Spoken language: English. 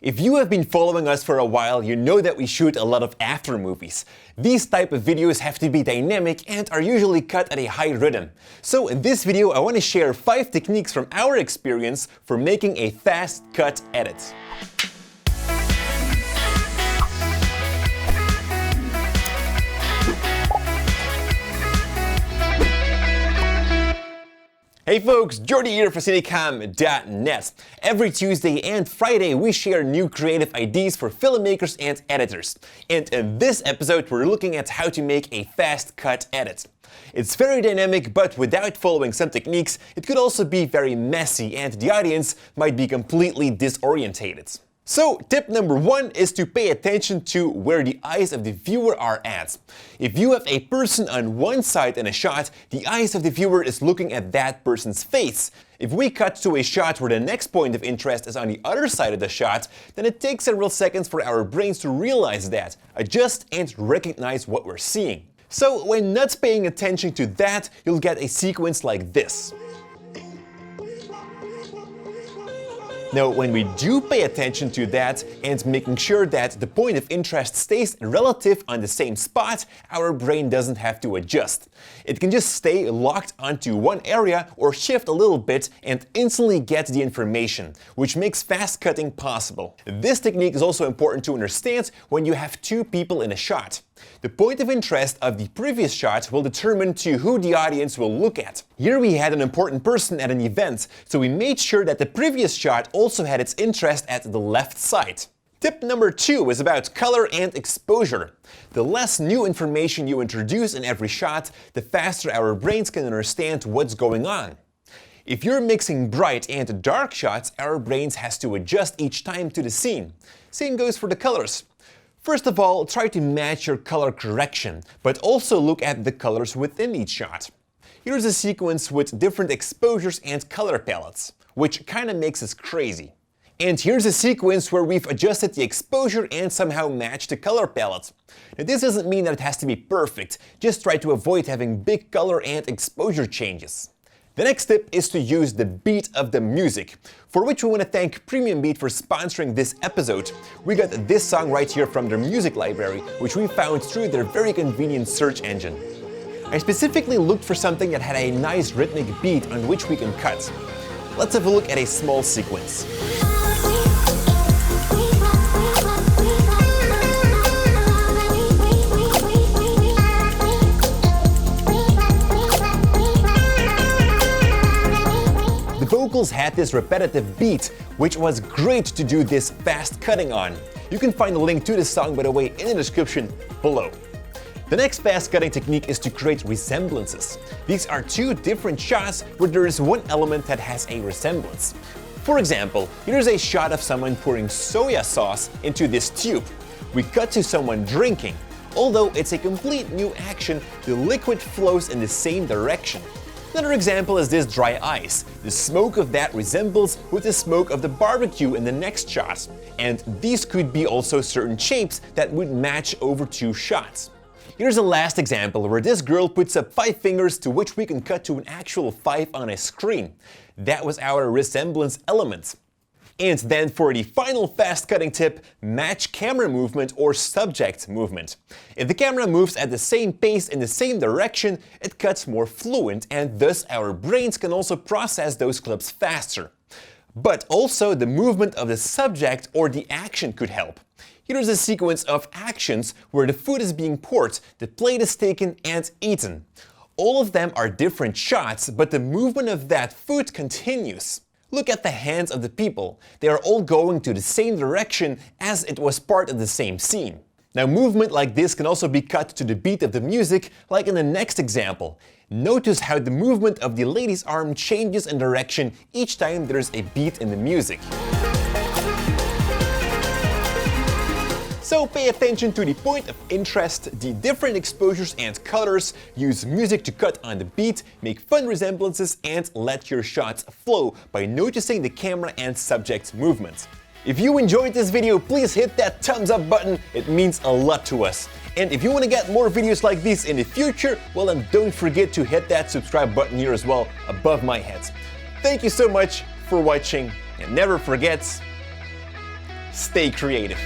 If you have been following us for a while, you know that we shoot a lot of after movies. These type of videos have to be dynamic and are usually cut at a high rhythm. So in this video, I want to share 5 techniques from our experience for making a fast cut edit. Hey folks, Jordy here for Cinecom.net. Every Tuesday and Friday we share new creative ideas for filmmakers and editors. And in this episode we're looking at how to make a fast cut edit. It's very dynamic, but without following some techniques, it could also be very messy and the audience might be completely disorientated. So, tip number 1 is to pay attention to where the eyes of the viewer are at. If you have a person on one side in a shot, the eyes of the viewer is looking at that person's face. If we cut to a shot where the next point of interest is on the other side of the shot, then it takes several seconds for our brains to realize that, adjust and recognize what we're seeing. So, when not paying attention to that, you'll get a sequence like this. Now, when we do pay attention to that and making sure that the point of interest stays relative on the same spot, our brain doesn't have to adjust. It can just stay locked onto one area or shift a little bit and instantly get the information, which makes fast cutting possible. This technique is also important to understand when you have 2 people in a shot. The point of interest of the previous shot will determine to who the audience will look at. Here we had an important person at an event, so we made sure that the previous shot also had its interest at the left side. Tip number 2 is about color and exposure. The less new information you introduce in every shot, the faster our brains can understand what's going on. If you're mixing bright and dark shots, our brains has to adjust each time to the scene. Same goes for the colors. First of all, try to match your color correction, but also look at the colors within each shot. Here's a sequence with different exposures and color palettes, which kinda makes us crazy. And here's a sequence where we've adjusted the exposure and somehow matched the color palette. Now this doesn't mean that it has to be perfect, just try to avoid having big color and exposure changes. The next tip is to use the beat of the music, for which we want to thank Premium Beat for sponsoring this episode. We got this song right here from their music library, which we found through their very convenient search engine. I specifically looked for something that had a nice rhythmic beat on which we can cut. Let's have a look at a small sequence. Vocals had this repetitive beat, which was great to do this fast cutting on. You can find a link to this song, by the way, in the description below. The next fast cutting technique is to create resemblances. These are 2 different shots where there is one element that has a resemblance. For example, here's a shot of someone pouring soya sauce into this tube. We cut to someone drinking. Although it's a complete new action, the liquid flows in the same direction. Another example is this dry ice. The smoke of that resembles with the smoke of the barbecue in the next shot. And these could be also certain shapes that would match over 2 shots. Here's a last example where this girl puts up 5 fingers to which we can cut to an actual 5 on a screen. That was our resemblance element. And then for the final fast cutting tip, match camera movement or subject movement. If the camera moves at the same pace in the same direction, it cuts more fluent and thus our brains can also process those clips faster. But also the movement of the subject or the action could help. Here's a sequence of actions where the food is being poured, the plate is taken and eaten. All of them are different shots, but the movement of that food continues. Look at the hands of the people. They are all going to the same direction as it was part of the same scene. Now, movement like this can also be cut to the beat of the music, like in the next example. Notice how the movement of the lady's arm changes in direction each time there's a beat in the music. So pay attention to the point of interest, the different exposures and colors, use music to cut on the beat, make fun resemblances, and let your shots flow by noticing the camera and subject movement. If you enjoyed this video, please hit that thumbs up button, it means a lot to us. And if you want to get more videos like these in the future, well then don't forget to hit that subscribe button here as well above my head. Thank you so much for watching, and never forget, stay creative.